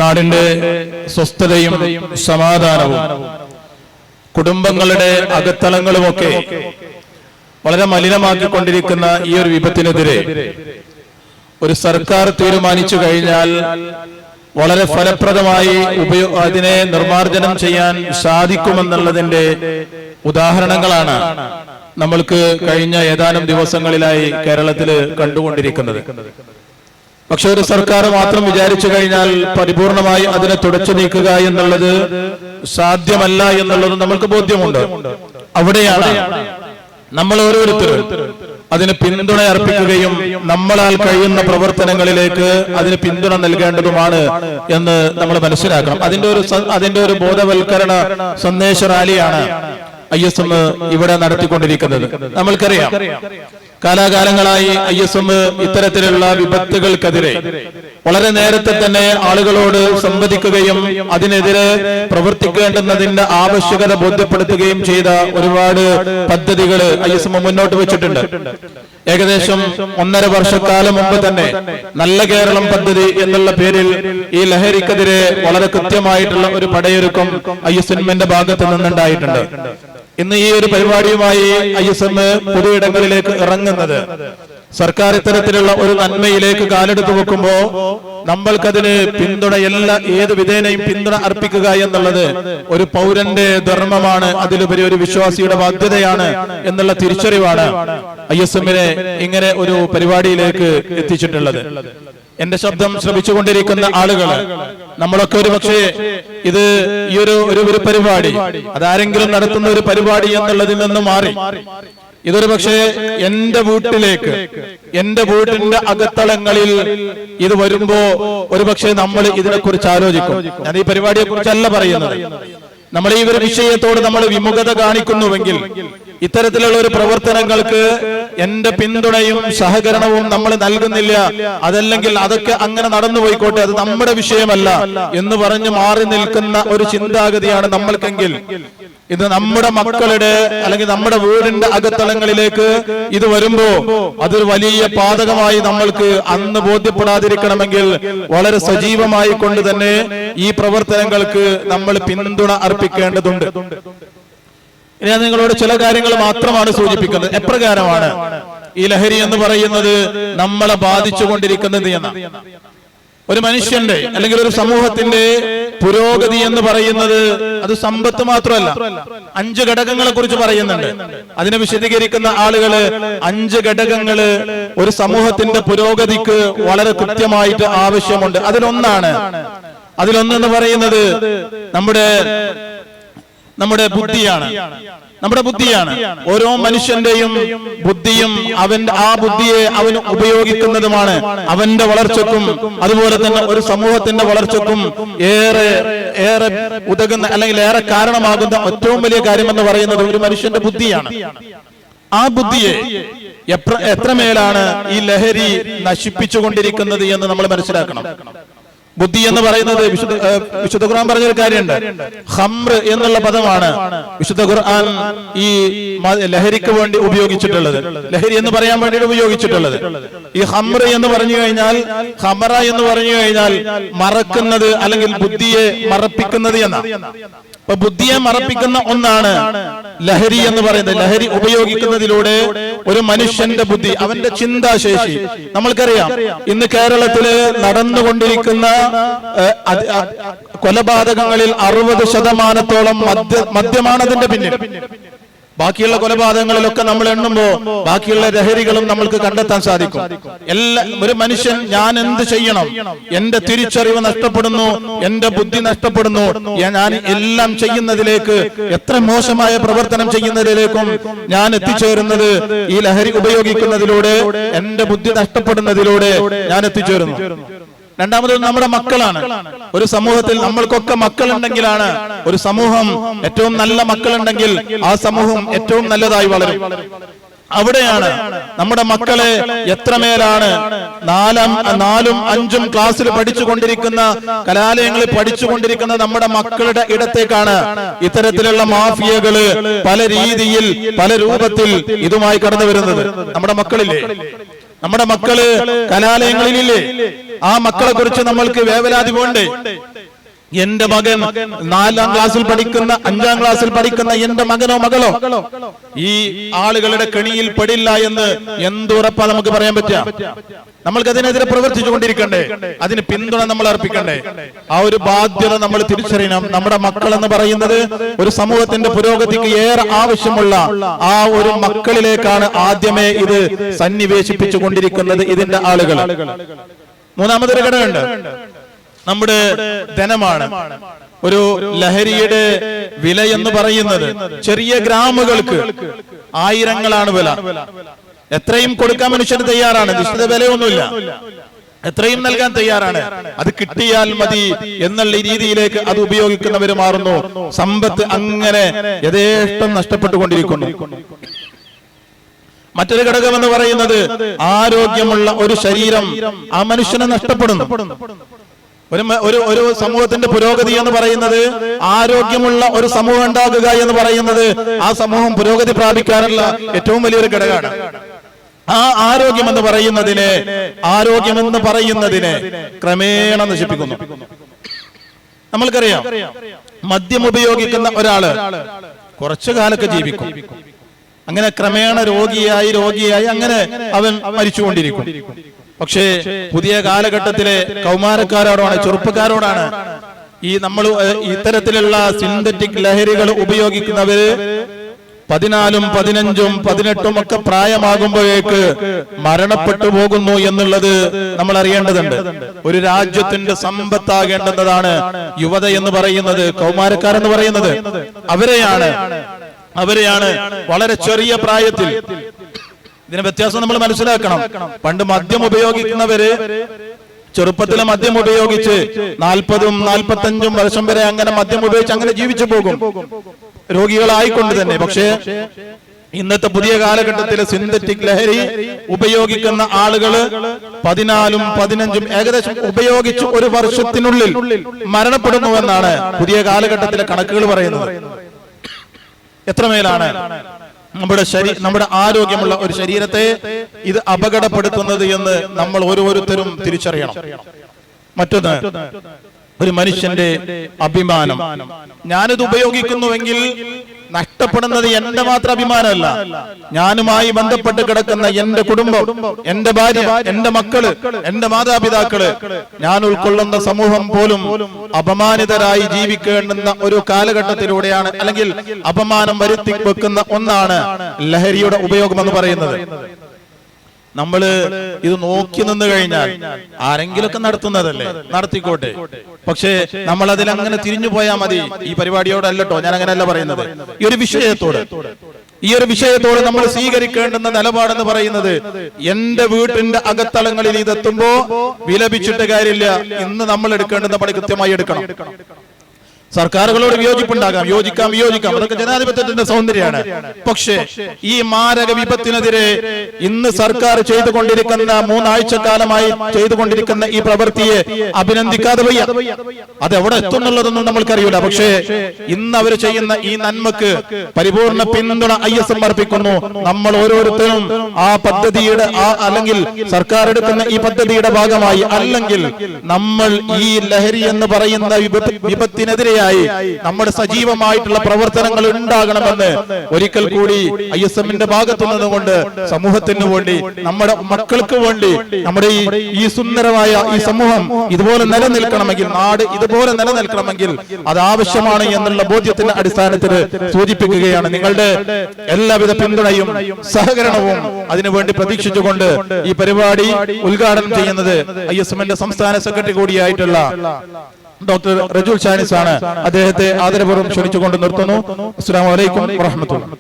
നാടിന്റെ സ്വസ്ഥതയും സമാധാനവും കുടുംബങ്ങളുടെ അകത്തളങ്ങളുമൊക്കെ വളരെ മലിനമാക്കിക്കൊണ്ടിരിക്കുന്ന ഈ ഒരു വിപത്തിനെതിരെ ഒരു സർക്കാർ തീരുമാനിച്ചു കഴിഞ്ഞാൽ വളരെ ഫലപ്രദമായി അതിനെ നിർമ്മാർജ്ജനം ചെയ്യാൻ സാധിക്കുമെന്നുള്ളതിന്റെ ഉദാഹരണങ്ങളാണ് നമ്മൾക്ക് കഴിഞ്ഞ ഏതാനും ദിവസങ്ങളിലായി കേരളത്തിൽ കണ്ടുകൊണ്ടിരിക്കുന്നത്. പക്ഷെ ഒരു സർക്കാർ മാത്രം വിചാരിച്ചു കഴിഞ്ഞാൽ പരിപൂർണമായി അതിനെ തുടച്ചു നീക്കുക എന്നുള്ളത് സാധ്യമല്ല എന്നുള്ളത് നമ്മൾക്ക് ബോധ്യമുണ്ട്. അവിടെയാണ് നമ്മൾ ഓരോരുത്തരും അതിന് പിന്തുണ അർപ്പിക്കുകയും നമ്മളാൽ കഴിയുന്ന പ്രവർത്തനങ്ങളിലേക്ക് അതിന് പിന്തുണ നൽകേണ്ടതുമാണ് എന്ന് നമ്മൾ മനസ്സിലാക്കണം. അതിന്റെ ഒരു ബോധവൽക്കരണ സന്ദേശ റാലിയാണ് ISM ഇവിടെ നടത്തിക്കൊണ്ടിരിക്കുന്നത്. നമ്മൾക്കറിയാം, കാലാകാലങ്ങളായി ISM ഇത്തരത്തിലുള്ള വിപത്തുകൾക്കെതിരെ വളരെ നേരത്തെ തന്നെ ആളുകളോട് സംവദിക്കുകയും അതിനെതിരെ പ്രവർത്തിക്കേണ്ടുന്നതിന്റെ ആവശ്യകത ബോധ്യപ്പെടുത്തുകയും ചെയ്ത ഒരുപാട് പദ്ധതികൾ ISM മുന്നോട്ട് വെച്ചിട്ടുണ്ട്. ഏകദേശം 1.5 വർഷക്കാലം മുമ്പ് തന്നെ നല്ല കേരളം പദ്ധതി എന്നുള്ള പേരിൽ ഈ ലഹരിക്കെതിരെ വളരെ കൃത്യമായിട്ടുള്ള ഒരു പടയൊരുക്കം ISMന്റെ ഭാഗത്ത് നിന്നുണ്ടായിട്ടുണ്ട്. ഇന്ന് ഈ ഒരു പരിപാടിയുമായി ISM പൊതുയിടങ്ങളിലേക്ക് ഇറങ്ങുന്നത് സർക്കാർ ഇത്തരത്തിലുള്ള ഒരു നന്മയിലേക്ക് കാലെടുത്തു വെക്കുമ്പോ നമ്മൾക്കതിന് ഏത് വിധേനയും പിന്തുണ അർപ്പിക്കുക എന്നുള്ളത് ഒരു പൗരന്റെ ധർമ്മമാണ്, അതിലുപരി ഒരു വിശ്വാസിയുടെ ബാധ്യതയാണ് എന്നുള്ള തിരിച്ചറിവാണ് ISMനെ ഇങ്ങനെ ഒരു പരിപാടിയിലേക്ക് എത്തിച്ചിട്ടുള്ളത്. എന്റെ ശബ്ദം ശ്രമിച്ചുകൊണ്ടിരിക്കുന്ന ആളുകൾ നമ്മളൊക്കെ ഒരു പക്ഷേ ഇത് ഈ ഒരു പരിപാടി അതാരെങ്കിലും നടത്തുന്ന ഒരു പരിപാടി എന്നുള്ളതിൽ നിന്ന് മാറി ഇതൊരു പക്ഷേ എന്റെ വീട്ടിലേക്ക്, എന്റെ വീട്ടിന്റെ അകത്തളങ്ങളിൽ ഇത് വരുമ്പോ ഒരു പക്ഷേ നമ്മൾ ഇതിനെക്കുറിച്ച് ആലോചിക്കും. ഞാൻ ഈ പരിപാടിയെ കുറിച്ചല്ല പറയുന്നത്. നമ്മൾ ഈ ഒരു വിഷയത്തോട് നമ്മൾ വിമുഖത കാണിക്കുന്നുവെങ്കിൽ ഇത്തരത്തിലുള്ള ഒരു പ്രവർത്തനങ്ങൾക്ക് എന്റെ പിന്തുണയും സഹകരണവും നമ്മൾ നൽകുന്നില്ല, അതല്ലെങ്കിൽ അതൊക്കെ അങ്ങനെ നടന്നുപോയിക്കോട്ടെ, അത് നമ്മുടെ വിഷയമല്ല എന്ന് പറഞ്ഞ് മാറി നിൽക്കുന്ന ഒരു ചിന്താഗതിയാണ് നമ്മൾക്കെങ്കിൽ ഇത് നമ്മുടെ മക്കളുടെ അല്ലെങ്കിൽ നമ്മുടെ വീടിന്റെ അകത്തളങ്ങളിലേക്ക് ഇത് വരുമ്പോ അതൊരു വലിയ പാതകമായി നമ്മൾക്ക് അന്ന് ബോധ്യപ്പെടാതിരിക്കണമെങ്കിൽ വളരെ സജീവമായി കൊണ്ട് തന്നെ ഈ പ്രവർത്തനങ്ങൾക്ക് നമ്മൾ പിന്തുണ അർപ്പിക്കേണ്ടതുണ്ട്. ഞാൻ നിങ്ങളോട് ചില കാര്യങ്ങൾ മാത്രമാണ് സൂചിപ്പിക്കുന്നത്. എപ്രകാരമാണ് ഈ ലഹരി എന്ന് പറയുന്നത് നമ്മളെ ബാധിച്ചുകൊണ്ടിരിക്കുന്നത് എന്ന്. ഒരു മനുഷ്യന്റെ അല്ലെങ്കിൽ ഒരു സമൂഹത്തിന്റെ പുരോഗതി എന്ന് പറയുന്നത് അത് സമ്പത്ത് മാത്രമല്ല, 5 ഘടകങ്ങളെ കുറിച്ച് പറയുന്നുണ്ട്. അതിനെ വിശദീകരിക്കുന്ന ആളുകള് 5 ഘടകങ്ങള് ഒരു സമൂഹത്തിന്റെ പുരോഗതിക്ക് വളരെ കൃത്യമായിട്ട് ആവശ്യമുണ്ട്. അതിലൊന്നെന്ന് പറയുന്നത് നമ്മുടെ ബുദ്ധിയാണ്. ഓരോ മനുഷ്യന്റെയും ബുദ്ധിയും ആ ബുദ്ധിയെ അവൻ ഉപയോഗിക്കുന്നതുമാണ് അവന്റെ വളർച്ചക്കും അതുപോലെ തന്നെ ഒരു സമൂഹത്തിന്റെ വളർച്ചക്കും ഏറെ ഉതകുന്ന അല്ലെങ്കിൽ ഏറെ കാരണമാകുന്ന ഏറ്റവും വലിയ കാര്യം എന്ന് പറയുന്നത് ഒരു മനുഷ്യന്റെ ബുദ്ധിയാണ്. ആ ബുദ്ധിയെ എത്രമേലാണ് ഈ ലഹരി നശിപ്പിച്ചുകൊണ്ടിരിക്കുന്നത് എന്ന് നമ്മൾ മനസ്സിലാക്കണം. ബുദ്ധി എന്ന് പറയുന്നത് വിശുദ്ധ ഖുർആൻ പറഞ്ഞൊരു കാര്യമുണ്ട്. ഖംർ എന്നുള്ള പദമാണ് വിശുദ്ധ ഖുർആൻ ഈ ലഹരിക്ക് വേണ്ടി ഉപയോഗിച്ചിട്ടുള്ളത്, ലഹരി എന്ന് പറയാൻ വേണ്ടിയിട്ട് ഉപയോഗിച്ചിട്ടുള്ളത്. ഈ ഖംർ എന്ന് പറഞ്ഞു കഴിഞ്ഞാൽ, ഖമറ എന്ന് പറഞ്ഞു കഴിഞ്ഞാൽ മറക്കുന്നത് അല്ലെങ്കിൽ ബുദ്ധിയെ മറപ്പിക്കുന്നത് എന്നാണ്. അപ്പൊ ബുദ്ധിയെ മറപ്പിക്കുന്ന ഒന്നാണ് ലഹരി എന്ന് പറയുന്നത്. ലഹരി ഉപയോഗിക്കുന്നതിലൂടെ ഒരു മനുഷ്യന്റെ ബുദ്ധി, അവന്റെ ചിന്താശേഷി, നമ്മൾക്കറിയാം ഇന്ന് കേരളത്തില് നടന്നുകൊണ്ടിരിക്കുന്ന കൊലപാതകങ്ങളിൽ 60% മദ്യമാണ് അതിന്റെ പിന്നിൽ. ബാക്കിയുള്ള കൊലപാതകങ്ങളിലൊക്കെ നമ്മൾ എണ്ണുമ്പോ ബാക്കിയുള്ള ലഹരികളും നമ്മൾക്ക് കണ്ടെത്താൻ സാധിക്കും. ഒരു മനുഷ്യൻ ഞാൻ എന്ത് ചെയ്യണം, എന്റെ തിരിച്ചറിവ് നഷ്ടപ്പെടുന്നു, എന്റെ ബുദ്ധി നഷ്ടപ്പെടുന്നു, ഞാൻ എല്ലാം ചെയ്യുന്നതിലേക്ക്, എത്ര മോശമായ പ്രവർത്തനം ചെയ്യുന്നതിലേക്കും ഞാൻ എത്തിച്ചേരുന്നത് ഈ ലഹരി ഉപയോഗിക്കുന്നതിലൂടെ, എന്റെ ബുദ്ധി നഷ്ടപ്പെടുന്നതിലൂടെ ഞാൻ എത്തിച്ചേരുന്നു. രണ്ടാമത് നമ്മുടെ മക്കളാണ്. ഒരു സമൂഹത്തിൽ നമ്മൾക്കൊക്കെ മക്കളുണ്ടെങ്കിലാണ് ഒരു സമൂഹം ഏറ്റവും നല്ല മക്കളുണ്ടെങ്കിൽ ആ സമൂഹം ഏറ്റവും നല്ലതായി വളരും. അവിടെയാണ് നമ്മുടെ മക്കളെ എത്രമേലാണ് 4ഉം 5ഉം ക്ലാസ്സിൽ പഠിച്ചുകൊണ്ടിരിക്കുന്ന, കലാലയങ്ങളിൽ പഠിച്ചുകൊണ്ടിരിക്കുന്ന നമ്മുടെ മക്കളുടെ ഇടത്തേക്കാണ് ഇത്തരത്തിലുള്ള മാഫിയകള് പല രീതിയിൽ പല രൂപത്തിൽ ഇതുമായി കടന്നു വരുന്നത്. നമ്മുടെ മക്കളില്ലേ, നമ്മുടെ മക്കള് കലാലയങ്ങളിലില്ലേ? ആ മക്കളെ കുറിച്ച് നമ്മൾക്ക് വേവലാതി പോണ്ടേ? എന്റെ മകൻ 4ാം ക്ലാസ്സിൽ പഠിക്കുന്ന 5ാം ക്ലാസ്സിൽ പഠിക്കുന്ന എന്റെ മകനോ മകളോ ഈ ആളുകളുടെ കെണിയിൽ പെടില്ല എന്ന് എന്തുറപ്പാ നമുക്ക് പറയാൻ പറ്റുക? നമ്മൾക്ക് അതിനെതിരെ പ്രവർത്തിച്ചുകൊണ്ടിരിക്കണ്ടേ? അതിന് പിന്തുണ നമ്മൾ അർപ്പിക്കണ്ടേ? ആ ഒരു ബാധ്യത നമ്മൾ തിരിച്ചറിയണം. നമ്മുടെ മക്കൾ എന്ന് പറയുന്നത് ഒരു സമൂഹത്തിന്റെ പുരോഗതിക്ക് ഏറെ ആവശ്യമുള്ള ആ ഒരു മക്കളിലേക്കാണ് ആദ്യമേ ഇത് സന്നിവേശിപ്പിച്ചു കൊണ്ടിരിക്കുന്നത് ഇതിന്റെ ആളുകൾ. മൂന്നാമതൊരു ഘടകമുണ്ട്, നമ്മുടെ ധനമാണ്. ഒരു ലഹരിയുടെ വില എന്ന് പറയുന്നത് ചെറിയ ഗ്രാമുകൾക്ക് ആയിരങ്ങളാണ് വില. എത്രയും കൊടുക്കാൻ മനുഷ്യന് തയ്യാറാണ്, നിശ്ചിത വിലയൊന്നുമില്ല, എത്രയും നൽകാൻ തയ്യാറാണ്. അത് കിട്ടിയാൽ മതി എന്നുള്ള രീതിയിലേക്ക് അത് ഉപയോഗിക്കുന്നവർ മാറുന്നു. സമ്പത്ത് അങ്ങനെ യഥേഷ്ടം നഷ്ടപ്പെട്ടുകൊണ്ടിരിക്കുന്നു. മറ്റൊരു ഘടകം എന്ന് പറയുന്നത് ആരോഗ്യമുള്ള ഒരു ശരീരം ആ മനുഷ്യനെ നഷ്ടപ്പെടുന്നു. ഒരു സമൂഹത്തിന്റെ പുരോഗതി എന്ന് പറയുന്നത് ആരോഗ്യമുള്ള ഒരു സമൂഹം ഉണ്ടാകുക എന്ന് പറയുന്നത് ആ സമൂഹം പുരോഗതി പ്രാപിക്കാനുള്ള ഏറ്റവും വലിയൊരു ഘടകമാണ്. ആ ആരോഗ്യമെന്ന് പറയുന്നതിനെ ക്രമേണ നശിപ്പിക്കുന്നു. നമ്മൾക്കറിയാം, മദ്യം ഉപയോഗിക്കുന്ന ഒരാള് കുറച്ചു കാലൊക്കെ ജീവിക്കും, അങ്ങനെ ക്രമേണ രോഗിയായി അങ്ങനെ അവൻ മരിച്ചുകൊണ്ടിരിക്കും. പക്ഷേ പുതിയ കാലഘട്ടത്തിലെ കൗമാരക്കാരോടാണ്, ചെറുപ്പക്കാരോടാണ് ഈ നമ്മൾ ഇത്തരത്തിലുള്ള സിന്തറ്റിക് ലഹരികൾ ഉപയോഗിക്കുന്നവര് 14, 15, 18 ഒക്കെ പ്രായമാകുമ്പോഴേക്ക് മരണപ്പെട്ടു പോകുന്നു എന്നുള്ളത് നമ്മൾ അറിയേണ്ടതുണ്ട്. ഒരു രാജ്യത്തിന്റെ സമ്പത്താകേണ്ടുന്നതാണ് യുവത എന്ന് പറയുന്നത്, കൗമാരക്കാരെന്ന് പറയുന്നത്. അവരെയാണ് വളരെ ചെറിയ പ്രായത്തിൽ. ഇതിന് വ്യത്യാസം നമ്മൾ മനസ്സിലാക്കണം. പണ്ട് മദ്യം ഉപയോഗിക്കുന്നവര് ചെറുപ്പത്തിലെ മദ്യം ഉപയോഗിച്ച് 40, 45 വർഷം വരെ അങ്ങനെ മദ്യം ഉപയോഗിച്ച് അങ്ങനെ ജീവിച്ചു പോകും, രോഗികളായിക്കൊണ്ട് തന്നെ. പക്ഷേ ഇന്നത്തെ പുതിയ കാലഘട്ടത്തിലെ സിന്തറ്റിക് ലഹരി ഉപയോഗിക്കുന്ന ആളുകള് 14, 15 ഏകദേശം ഉപയോഗിച്ച് ഒരു വർഷത്തിനുള്ളിൽ മരണപ്പെടുന്നുവെന്നാണ് പുതിയ കാലഘട്ടത്തിലെ കണക്കുകൾ പറയുന്നത്. എത്രമേലാണ് നമ്മുടെ ആരോഗ്യമുള്ള ഒരു ശരീരത്തെ ഇത് അപകടപ്പെടുത്തുന്നത് എന്ന് നമ്മൾ ഓരോരുത്തരും തിരിച്ചറിയണം. മറ്റൊന്ന്, ഒരു മനുഷ്യന്റെ അഭിമാനം. ഞാനിത് ഉപയോഗിക്കുന്നുവെങ്കിൽ നഷ്ടപ്പെടുന്നത് എന്റെ മാത്രം അഭിമാനമല്ല, ഞാനുമായി ബന്ധപ്പെട്ട് കിടക്കുന്ന എന്റെ കുടുംബം, എന്റെ ഭാര്യ, എന്റെ മക്കള്, എന്റെ മാതാപിതാക്കള്, ഞാൻ ഉൾക്കൊള്ളുന്ന സമൂഹം പോലും അപമാനിതരായി ജീവിക്കേണ്ടുന്ന ഒരു കാലഘട്ടത്തിലൂടെയാണ്, അല്ലെങ്കിൽ അപമാനം വരുത്തി വെക്കുന്ന ഒന്നാണ് ലഹരിയുടെ ഉപയോഗം എന്ന് പറയുന്നത്. നമ്മള് ഇത് നോക്കി നിന്ന് കഴിഞ്ഞാൽ ആരെങ്കിലൊക്കെ നടത്തുന്നതല്ലേ, നടത്തിക്കോട്ടെ. പക്ഷേ നമ്മൾ അതിലങ്ങനെ തിരിഞ്ഞു പോയാൽ മതി. ഈ പരിപാടിയോടല്ലോ ഞാൻ അങ്ങനെയല്ല പറയുന്നത്. ഈ ഒരു വിഷയത്തോട് നമ്മൾ സ്വീകരിക്കേണ്ടുന്ന നിലപാടെന്ന് പറയുന്നത്, എന്റെ വീട്ടിന്റെ അകത്തളങ്ങളിൽ ഇതെത്തുമ്പോ വിലപിച്ചിട്ട് കാര്യമില്ല. ഇന്ന് നമ്മൾ എടുക്കേണ്ടുന്ന പണി കൃത്യമായി എടുക്കണം. സർക്കാരുകളോട് വിയോജിപ്പുണ്ടാകാം, വിയോജിക്കാം, അതൊക്കെ ജനാധിപത്യത്തിന്റെ സൗന്ദര്യമാണ്. പക്ഷേ ഈ മാരക വിപത്തിനെതിരെ ഇന്ന് സർക്കാർ ചെയ്തുകൊണ്ടിരിക്കുന്ന 3 ആഴ്ചക്കാലമായി ചെയ്തുകൊണ്ടിരിക്കുന്ന ഈ പ്രവൃത്തിയെ അഭിനന്ദിക്കാതെ വയ്യ. അതെവിടെ എത്തുന്നുള്ളതൊന്നും നമ്മൾക്കറിയില്ല. പക്ഷേ ഇന്ന് അവർ ചെയ്യുന്ന ഈ നന്മക്ക് പരിപൂർണ പിന്തുണ ISM അർപ്പിക്കുന്നു. നമ്മൾ ഓരോരുത്തരും ആ പദ്ധതിയുടെ അല്ലെങ്കിൽ സർക്കാർ എടുക്കുന്ന ഈ പദ്ധതിയുടെ ഭാഗമായി, അല്ലെങ്കിൽ നമ്മൾ ഈ ലഹരി എന്ന് പറയുന്ന വിപത്തിനെതിരെ നമ്മുടെ സജീവമായിട്ടുള്ള പ്രവർത്തനങ്ങൾ ഉണ്ടാകണമെന്ന് ഒരിക്കൽ കൂടി ISMന്റെ ഭാഗത്തു നിന്നുകൊണ്ട് സമൂഹത്തിന് വേണ്ടി, നമ്മുടെ മക്കൾക്ക് വേണ്ടി, നമ്മുടെ ഈ സുന്ദരമായ ഈ സമൂഹം ഇതുപോലെ നിലനിൽക്കണമെങ്കിൽ, നാട് ഇതുപോലെ നിലനിൽക്കണമെങ്കിൽ അത് ആവശ്യമാണ് എന്നുള്ള ബോധ്യത്തിന്റെ അടിസ്ഥാനത്തിൽ സൂചിപ്പിക്കുകയാണ്. നിങ്ങളുടെ എല്ലാവിധ പിന്തുണയും സഹകരണവും അതിനുവേണ്ടി പ്രതീക്ഷിച്ചുകൊണ്ട് ഈ പരിപാടി ഉദ്ഘാടനം ചെയ്യുന്നത് ISMന്റെ സംസ്ഥാന സെക്രട്ടറി കൂടിയായിട്ടുള്ള ഡോക്ടർ റജുൽ ഷാനിസ് ആണ്. അദ്ദേഹത്തെ ആദരപൂർവ്വം ക്ഷണിച്ചുകൊണ്ട് നിർത്തുന്നു. അസ്സലാമു അലൈക്കും വറഹ്മത്തുള്ളാഹി.